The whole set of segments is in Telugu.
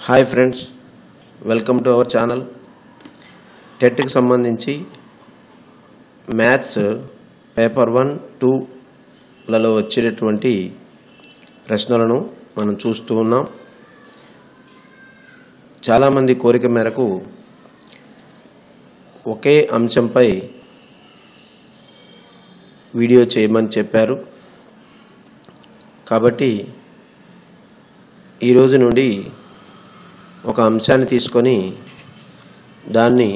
Hi friends, welcome to our channel. టెట్కి సంబంధించి మ్యాథ్స్ పేపర్ 1, 2లలో వచ్చేటటువంటి ప్రశ్నలను మనం చూస్తూ ఉన్నాం. చాలామంది కోరిక మేరకు ఒకే అంశంపై వీడియో చేయమని చెప్పారు. కాబట్టి ఈరోజు నుండి ఒక అంశాన్ని తీసుకొని దాన్ని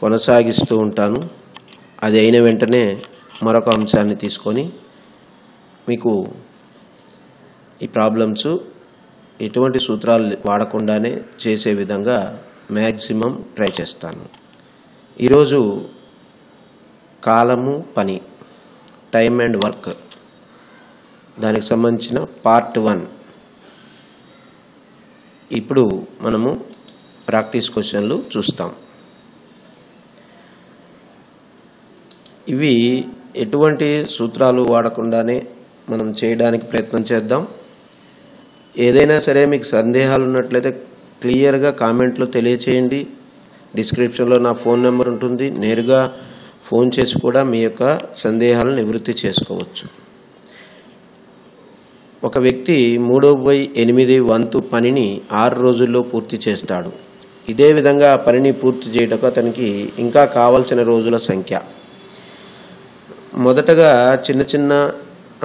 కొనసాగిస్తూ ఉంటాను. అది అయిన వెంటనే మరొక అంశాన్ని తీసుకొని మీకు ఈ ప్రాబ్లమ్స్ ఎటువంటి సూత్రాలు వాడకుండానే చేసే విధంగా మ్యాక్సిమం ట్రై చేస్తాను. ఈరోజు కాలము పని, టైమ్ అండ్ వర్క్, దానికి సంబంధించిన పార్ట్ 1. ఇప్పుడు మనము ప్రాక్టీస్ క్వశ్చన్లు చూస్తాం. ఇవి ఎటువంటి సూత్రాలు వాడకుండానే మనం చేయడానికి ప్రయత్నం చేద్దాం. ఏదైనా సరే మీకు సందేహాలు ఉన్నట్లయితే క్లియర్గా కామెంట్లో తెలియచేయండి. డిస్క్రిప్షన్లో నా ఫోన్ నెంబర్ ఉంటుంది. నేరుగా ఫోన్ చేసి కూడా మీ యొక్క సందేహాలను నివృత్తి చేసుకోవచ్చు. ఒక వ్యక్తి 3/8 వంతు పనిని 6 రోజుల్లో పూర్తి చేస్తాడు. ఇదే విధంగా ఆ పనిని పూర్తి చేయటకు అతనికి ఇంకా కావలసిన రోజుల సంఖ్య. మొదటగా చిన్న చిన్న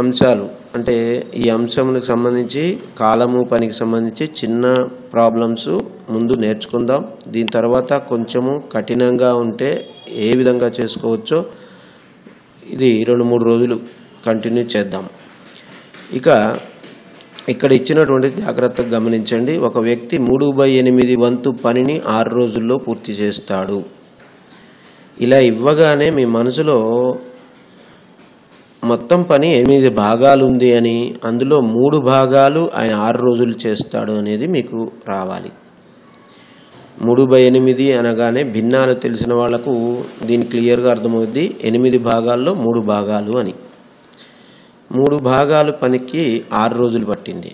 అంశాలు, అంటే ఈ అంశానికి సంబంధించి కాలము పనికి సంబంధించి చిన్న ప్రాబ్లమ్స్ ముందు నేర్చుకుందాం. దీని తర్వాత కొంచెము కఠినంగా ఉంటే ఏ విధంగా చేసుకోవచ్చో ఇది 2-3 రోజులు కంటిన్యూ చేద్దాం. ఇక్కడ ఇచ్చినటువంటి జాగ్రత్తగా గమనించండి. ఒక వ్యక్తి 3/8 వంతు పనిని 6 రోజుల్లో పూర్తి చేస్తాడు. ఇలా ఇవ్వగానే మీ మనసులో మొత్తం పని 8 భాగాలు ఉంది అని, అందులో 3 భాగాలు ఆయన 6 రోజులు చేస్తాడు అనేది మీకు రావాలి. 3/8 అనగానే భిన్నాలు తెలిసిన వాళ్లకు దీని క్లియర్గా అర్థమవుద్ది. 8 భాగాల్లో 3 భాగాలు అని. 3 భాగాలు పనికి 6 రోజులు పట్టింది.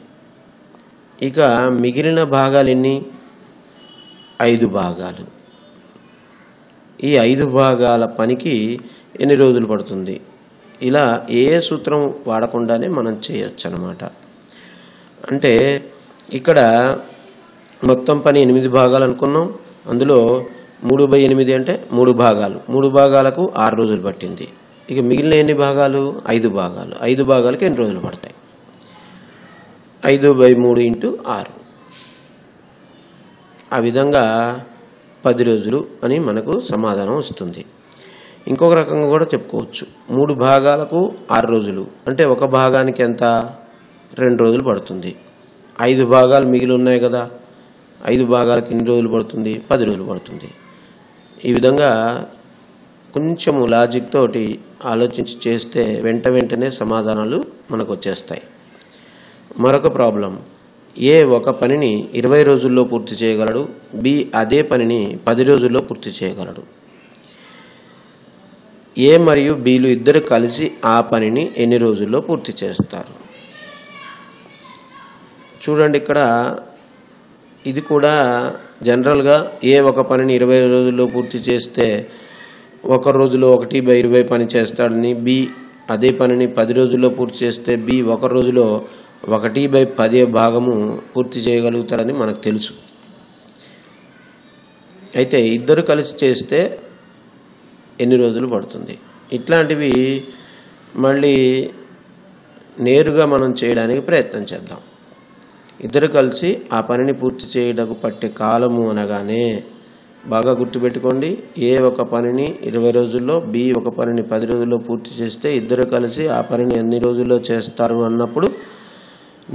ఇక మిగిలిన భాగాలు ఎన్ని? 5 భాగాలు. ఈ 5 భాగాల పనికి ఎన్ని రోజులు పడుతుంది? ఇలా ఏ సూత్రం వాడకుండానే మనం చేయొచ్చు అన్నమాట. అంటే ఇక్కడ మొత్తం పని 8 భాగాలు అనుకున్నాం. అందులో 3/8 అంటే 3 భాగాలు. 3 భాగాలకు 6 రోజులు పట్టింది. ఇక మిగిలిన ఎన్ని భాగాలు? 5 భాగాలు. 5 భాగాలకి ఎన్ని రోజులు పడతాయి? 5/3 × 6. ఆ విధంగా 10 రోజులు అని మనకు సమాధానం వస్తుంది. ఇంకొక రకంగా కూడా చెప్పుకోవచ్చు. 3 భాగాలకు 6 రోజులు అంటే ఒక భాగానికి ఎంత? 2 రోజులు పడుతుంది. 5 భాగాలు మిగిలి ఉన్నాయి కదా, 5 భాగాలకి ఎన్ని రోజులు పడుతుంది? 10 రోజులు పడుతుంది. ఈ విధంగా కొంచెము లాజిక్ తోటి ఆలోచించి చేస్తే వెంటనే సమాధానాలు మనకు వచ్చేస్తాయి. మరొక ప్రాబ్లం. ఏ ఒక పనిని 20 రోజుల్లో పూర్తి చేయగలడు, బి అదే పనిని 10 రోజుల్లో పూర్తి చేయగలడు. ఏ మరియు బిలు ఇద్దరు కలిసి ఆ పనిని ఎన్ని రోజుల్లో పూర్తి చేస్తారు? చూడండి, ఇక్కడ ఇది కూడా జనరల్గా ఏ ఒక పనిని 20 రోజుల్లో పూర్తి చేస్తే ఒక రోజులో 1/20 పని చేస్తాడని, బి అదే పనిని 10 రోజుల్లో పూర్తి చేస్తే బి ఒక రోజులో 1/10 భాగము పూర్తి చేయగలుగుతారని మనకు తెలుసు. అయితే ఇద్దరు కలిసి చేస్తే ఎన్ని రోజులు పడుతుంది? ఇట్లాంటివి మళ్ళీ నేరుగా మనం చేయడానికి ప్రయత్నం చేద్దాం. ఇద్దరు కలిసి ఆ పనిని పూర్తి చేయడానికి పట్టే కాలము అనగానే బాగా గుర్తుపెట్టుకోండి. ఏ ఒక పనిని 20 రోజుల్లో, బి ఒక పనిని 10 రోజుల్లో పూర్తి చేస్తే ఇద్దరు కలిసి ఆ పనిని ఎన్ని రోజుల్లో చేస్తారు అన్నప్పుడు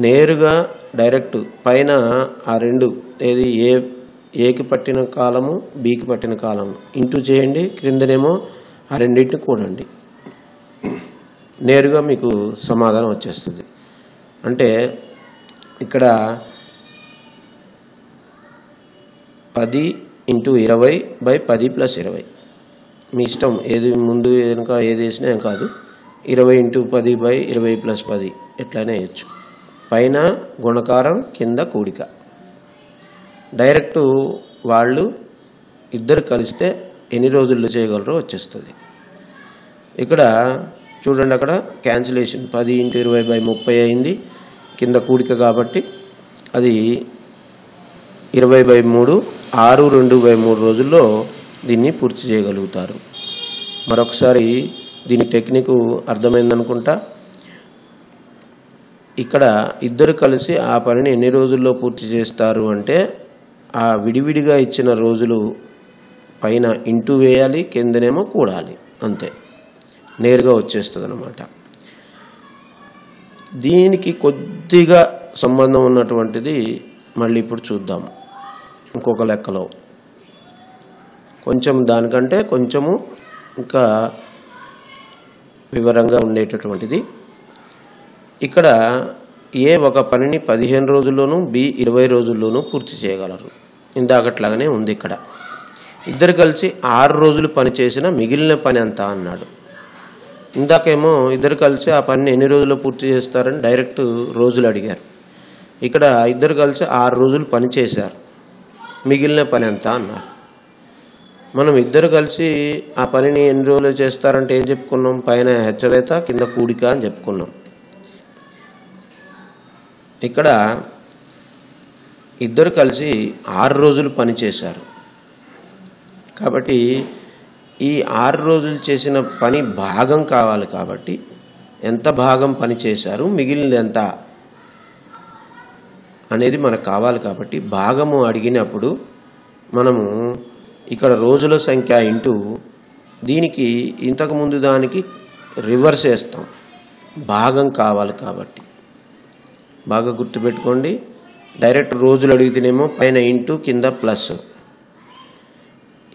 నేరుగా డైరెక్ట్ పైన ఆ 2 ఏది ఏకి పట్టిన కాలము, బికి పట్టిన కాలము ఇంటూ చేయండి. క్రిందనేమో ఆ రెండింటిని కూడండి. నేరుగా మీకు సమాధానం వచ్చేస్తుంది. అంటే ఇక్కడ 10 × 20/10 + 20. మీ ఇష్టం, ఏది ముందు వెనుక ఏది వేసినా ఏం కాదు. 20 × 10/20 + 10 ఎట్లనే వేయచ్చు. పైన గుణకారం, కింద కూడిక. డైరెక్ట్ వాళ్ళు ఇద్దరు కలిస్తే ఎన్ని రోజుల్లో చేయగలరో వచ్చేస్తుంది. ఇక్కడ చూడండి, అక్కడ క్యాన్సిలేషన్ 10 × 20/30 అయింది, కింద కూడిక కాబట్టి అది 20/3 6 2/3 రోజుల్లో దీన్ని పూర్తి చేయగలుగుతారు. మరొకసారి దీని టెక్నిక్ అర్థమైందనుకుంటా. ఇక్కడ ఇద్దరు కలిసి ఆ పనిని ఎన్ని రోజుల్లో పూర్తి చేస్తారు అంటే ఆ విడివిడిగా ఇచ్చిన రోజులు పైన ఇంటూ వేయాలి, కిందనేమో కూడాలి, అంతే, నేరుగా వచ్చేస్తుంది అన్నమాట. దీనికి కొద్దిగా సంబంధం ఉన్నటువంటిది మళ్ళీ ఇప్పుడు చూద్దాం. ఇంకొక లెక్కలో కొంచెం దానికంటే కొంచెము ఇంకా వివరంగా ఉండేటటువంటిది. ఇక్కడ ఏ ఒక పనిని 15 రోజుల్లోనూ, బి 20 రోజుల్లోనూ పూర్తి చేయగలరు. ఇందాకట్లాగానే ఉంది. ఇక్కడ ఇద్దరు కలిసి 6 రోజులు పని చేసిన మిగిలిన పని ఎంత అన్నాడు. ఇందాకేమో ఇద్దరు కలిసి ఆ పనిని ఎన్ని రోజుల్లో పూర్తి చేస్తారని డైరెక్ట్ రోజులు అడిగారు. ఇక్కడ ఇద్దరు కలిసి 6 రోజులు పని చేశారు, మిగిలిన పని ఎంత అన్నారు. మనం ఇద్దరు కలిసి ఆ పనిని ఎన్ని రోజులు చేస్తారంటే ఏం చెప్పుకున్నాం? పైన హెచ్చవేత, కింద కూడిక అని చెప్పుకున్నాం. ఇక్కడ ఇద్దరు కలిసి 6 రోజులు పని చేశారు కాబట్టి ఈ 6 రోజులు చేసిన పని భాగం కావాలి. కాబట్టి ఎంత భాగం పని చేశారు, మిగిలినది ఎంత అనేది మనకు కావాలి. కాబట్టి భాగము అడిగినప్పుడు మనము ఇక్కడ రోజుల సంఖ్య ఇంటూ దీనికి ఇంతకుముందు దానికి రివర్స్ వేస్తాం. భాగం కావాలి కాబట్టి బాగా గుర్తుపెట్టుకోండి. డైరెక్ట్ రోజులు అడిగితేనేమో పైన ఇంటూ, కింద ప్లస్.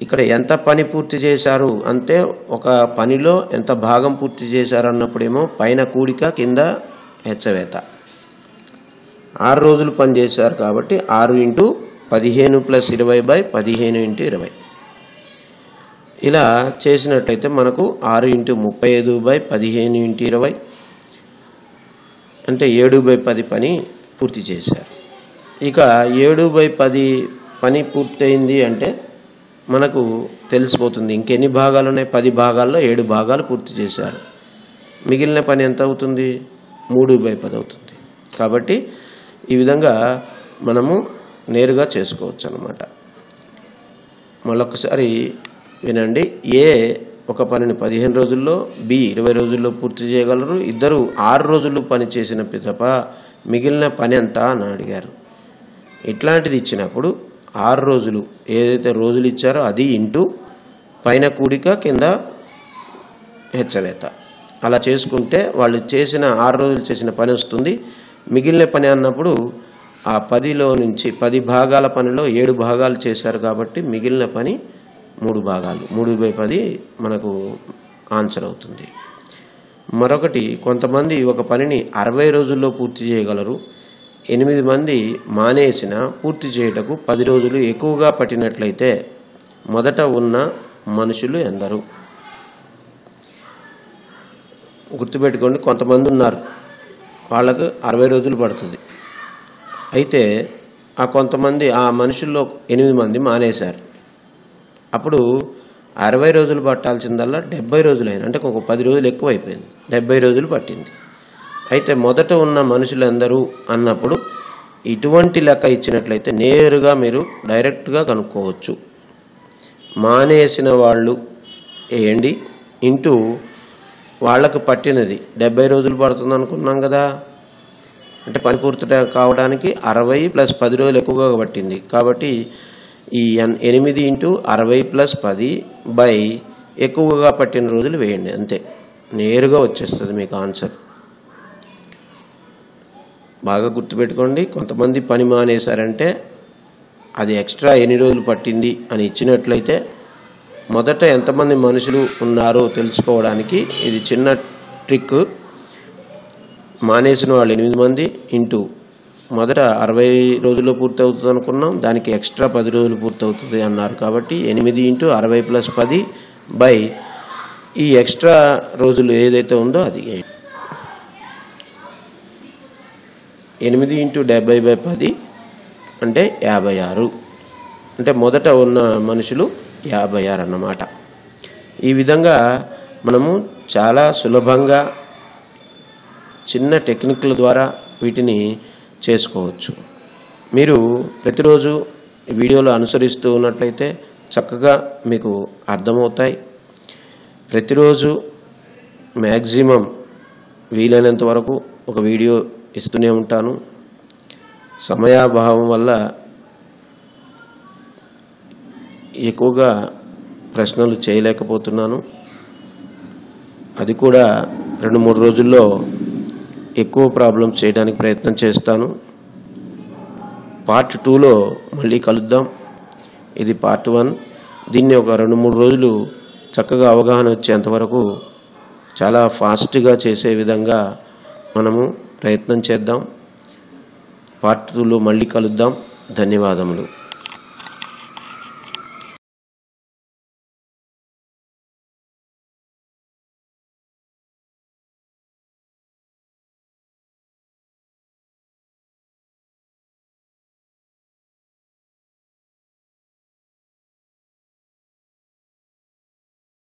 ఇక్కడ ఎంత పని పూర్తి చేశారు అంటే ఒక పనిలో ఎంత భాగం పూర్తి చేశారు అన్నప్పుడేమో పైన కూడిక, కింద హెచ్చవేత. 6 రోజులు పని చేశారు కాబట్టి 6 × 15 + 20/15 × 20. ఇలా చేసినట్లయితే మనకు 6 × 35/15 × 20 అంటే 7/10 పని పూర్తి చేశారు. ఇక 7/10 పని పూర్తయింది అంటే మనకు తెలిసిపోతుంది ఇంకెన్ని భాగాలు ఉన్నాయి. 10 భాగాల్లో 7 భాగాలు పూర్తి చేశారు. మిగిలిన పని ఎంత అవుతుంది? 3/10 అవుతుంది. కాబట్టి ఈ విధంగా మనము నేరుగా చేసుకోవచ్చు అన్నమాట. మళ్ళొకసారి వినండి. ఏ ఒక పనిని 15 రోజుల్లో, బి 20 రోజుల్లో పూర్తి చేయగలరు. ఇద్దరు 6 రోజులు పని చేసిన పిదప మిగిలిన పని ఎంత అని అడిగారు. ఇట్లాంటిది ఇచ్చినప్పుడు 6 రోజులు ఏదైతే రోజులు ఇచ్చారో అది ఇంటూ పైన కూడిక, కింద హెచ్చవేత. అలా చేసుకుంటే వాళ్ళు చేసిన 6 రోజులు చేసిన పని వస్తుంది. మిగిలిన పని అన్నప్పుడు ఆ 10లో నుంచి 10 భాగాల పనిలో 7 భాగాలు చేశారు కాబట్టి మిగిలిన పని 3 భాగాలు. 3/10 మనకు ఆన్సర్ అవుతుంది. మరొకటి, కొంతమంది ఒక పనిని 60 రోజుల్లో పూర్తి చేయగలరు. 8 మంది మానేసిన పూర్తి చేయుటకు 10 రోజులు ఎక్కువగా పట్టినట్లయితే మొదట ఉన్న మనుషులు ఎందరు? గుర్తుపెట్టుకోండి, కొంతమంది ఉన్నారు, వాళ్ళకు 60 రోజులు పడుతుంది. అయితే ఆ కొంతమంది ఆ మనుషుల్లో 8 మంది మానేశారు. అప్పుడు 60 రోజులు పట్టాల్సిందల్లా 70 రోజులైన, అంటే ఒక 10 రోజులు ఎక్కువైపోయింది, 70 రోజులు పట్టింది. అయితే మొదట ఉన్న మనుషులందరూ అన్నప్పుడు ఇటువంటి లెక్క ఇచ్చినట్లయితే నేరుగా మీరు డైరెక్ట్గా కనుక్కోవచ్చు. మానేసిన వాళ్ళు వేయండి ఇంటూ వాళ్ళకు పట్టినది 70 రోజులు పడుతుంది అనుకున్నాం కదా. అంటే పని పూర్తి కావడానికి 60 + 10 రోజులు ఎక్కువగా పట్టింది. కాబట్టి ఈ 8 × 60 + 10 ఎక్కువగా పట్టిన రోజులు వేయండి, అంతే, నేరుగా వచ్చేస్తుంది మీకు ఆన్సర్. బాగా గుర్తుపెట్టుకోండి. కొంతమంది పని మానేశారంటే అది ఎక్స్ట్రా ఎన్ని రోజులు పట్టింది అని ఇచ్చినట్లయితే మొదట ఎంతమంది మనుషులు ఉన్నారో తెలుసుకోవడానికి ఇది చిన్న ట్రిక్. మానేసిన వాళ్ళు 8 మంది ఇంటూ మొదట 60 రోజుల్లో పూర్తి అవుతుంది అనుకున్నాం, దానికి ఎక్స్ట్రా 10 రోజులు పూర్తి అవుతుంది అన్నారు. కాబట్టి 8 × 60 + 10 ఈ ఎక్స్ట్రా రోజులు ఏదైతే ఉందో అది 8 × 70/10 అంటే 56. అంటే మొదట ఉన్న మనుషులు 56 అన్నమాట. ఈ విధంగా మనము చాలా సులభంగా చిన్న టెక్నిక్ల ద్వారా వీటిని చేసుకోవచ్చు. మీరు ప్రతిరోజు వీడియోలు అనుసరిస్తూ ఉన్నట్లయితే చక్కగా మీకు అర్థమవుతాయి. ప్రతిరోజు మ్యాక్సిమం వీలైనంత వరకు ఒక వీడియో ఇస్తూనే ఉంటాను. సమయాభావం వల్ల ఎక్కువగా ప్రశ్నలు చేయలేకపోతున్నాను. అది కూడా 2-3 రోజుల్లో ఎక్కువ ప్రాబ్లమ్స్ చేయడానికి ప్రయత్నం చేస్తాను. పార్ట్ 2లో మళ్ళీ కలుద్దాం. ఇది పార్ట్ 1. దీన్ని ఒక 2-3 రోజులు చక్కగా అవగాహన వచ్చేంత వరకు చాలా ఫాస్ట్గా చేసే విధంగా మనము ప్రయత్నం చేద్దాం. పార్ట్ 2లో మళ్ళీ కలుద్దాం. ధన్యవాదములు.